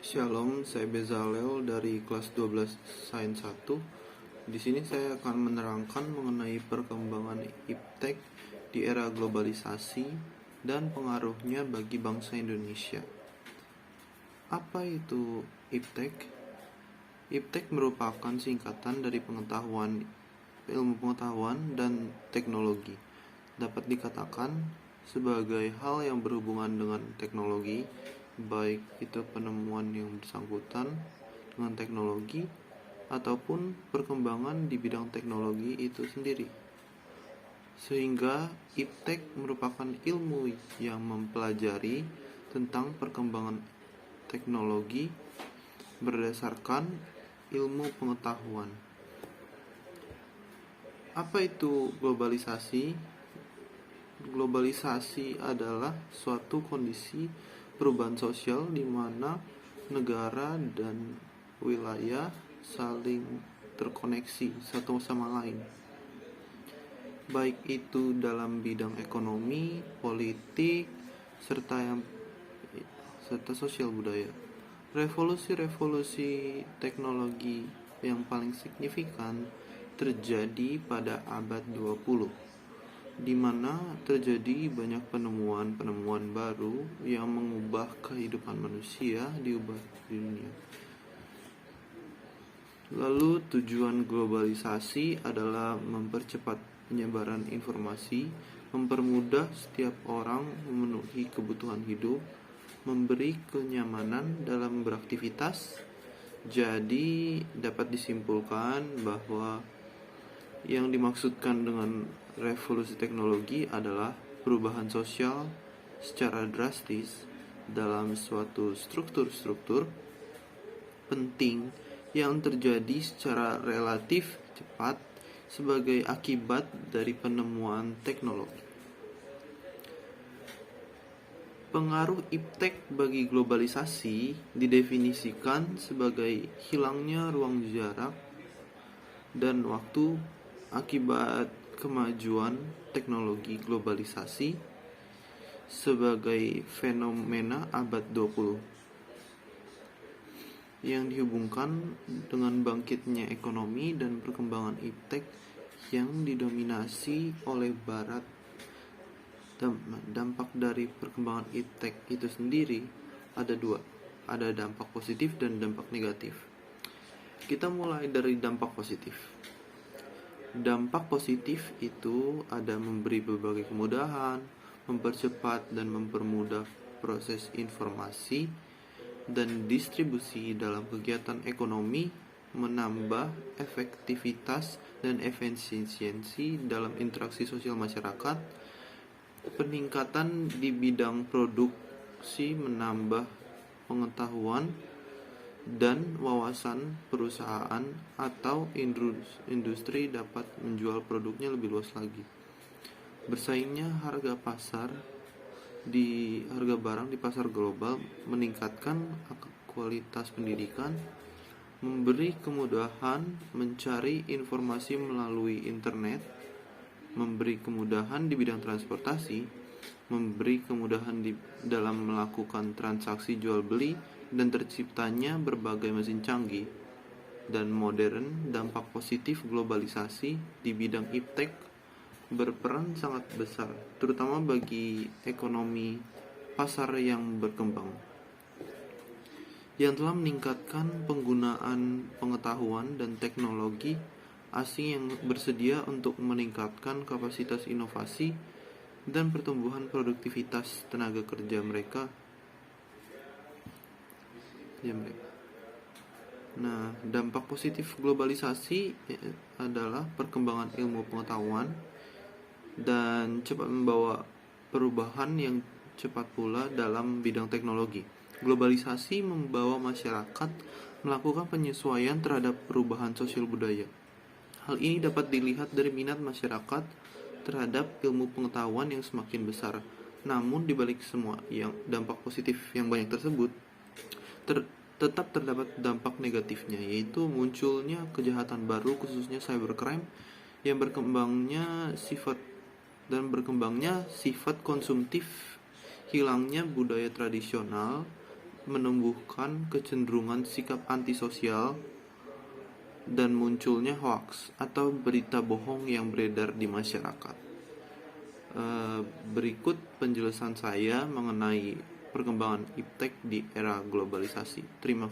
Shalom, saya Bezalel dari kelas 12 Sains 1. Di sini saya akan menerangkan mengenai perkembangan iptek di era globalisasi dan pengaruhnya bagi bangsa Indonesia. Apa itu iptek? Iptek merupakan singkatan dari ilmu pengetahuan dan teknologi. Dapat dikatakan sebagai hal yang berhubungan dengan teknologi, baik itu penemuan yang bersangkutan dengan teknologi ataupun perkembangan di bidang teknologi itu sendiri. Sehingga iptek merupakan ilmu yang mempelajari tentang perkembangan teknologi berdasarkan ilmu pengetahuan. Apa itu globalisasi? Globalisasi adalah suatu kondisi perubahan sosial di mana negara dan wilayah saling terkoneksi satu sama lain, baik itu dalam bidang ekonomi, politik, serta sosial budaya. Revolusi teknologi yang paling signifikan terjadi pada abad 20, di mana terjadi banyak penemuan baru yang mengubah kehidupan manusia di dunia. Lalu tujuan globalisasi adalah mempercepat penyebaran informasi, mempermudah setiap orang memenuhi kebutuhan hidup, memberi kenyamanan dalam beraktivitas. Jadi dapat disimpulkan bahwa yang dimaksudkan dengan revolusi teknologi adalah perubahan sosial secara drastis dalam suatu struktur penting yang terjadi secara relatif cepat sebagai akibat dari penemuan teknologi. Pengaruh iptek bagi globalisasi didefinisikan sebagai hilangnya ruang jarak dan waktu akibat kemajuan teknologi globalisasi sebagai fenomena abad 20 yang dihubungkan dengan bangkitnya ekonomi dan perkembangan iptek yang didominasi oleh Barat. Dampak dari perkembangan iptek itu sendiri ada dua, ada dampak positif dan dampak negatif. Kita mulai dari dampak positif. Dampak positif itu ada memberi berbagai kemudahan, mempercepat dan mempermudah proses informasi dan distribusi dalam kegiatan ekonomi, menambah efektivitas dan efisiensi dalam interaksi sosial masyarakat, peningkatan di bidang produksi, menambah pengetahuan dan wawasan perusahaan atau industri dapat menjual produknya lebih luas lagi. Bersaingnya harga barang di pasar global, meningkatkan kualitas pendidikan, memberi kemudahan mencari informasi melalui internet, memberi kemudahan di bidang transportasi, memberi kemudahan dalam melakukan transaksi jual beli, dan terciptanya berbagai mesin canggih dan modern. Dampak positif globalisasi di bidang iptek berperan sangat besar, terutama bagi ekonomi pasar yang berkembang, yang telah meningkatkan penggunaan pengetahuan dan teknologi asing yang bersedia untuk meningkatkan kapasitas inovasi dan pertumbuhan produktivitas tenaga kerja mereka. Nah, dampak positif globalisasi adalah perkembangan ilmu pengetahuan dan cepat membawa perubahan yang cepat pula dalam bidang teknologi. Globalisasi membawa masyarakat melakukan penyesuaian terhadap perubahan sosial budaya. Hal ini dapat dilihat dari minat masyarakat terhadap ilmu pengetahuan yang semakin besar. Namun dibalik semua dampak positif yang banyak tersebut, tetap terdapat dampak negatifnya, yaitu munculnya kejahatan baru, khususnya cybercrime, yang berkembangnya sifat konsumtif, hilangnya budaya tradisional, menumbuhkan kecenderungan sikap antisosial dan munculnya hoaks atau berita bohong yang beredar di masyarakat. Berikut penjelasan saya mengenai perkembangan iptek di era globalisasi. Terima kasih.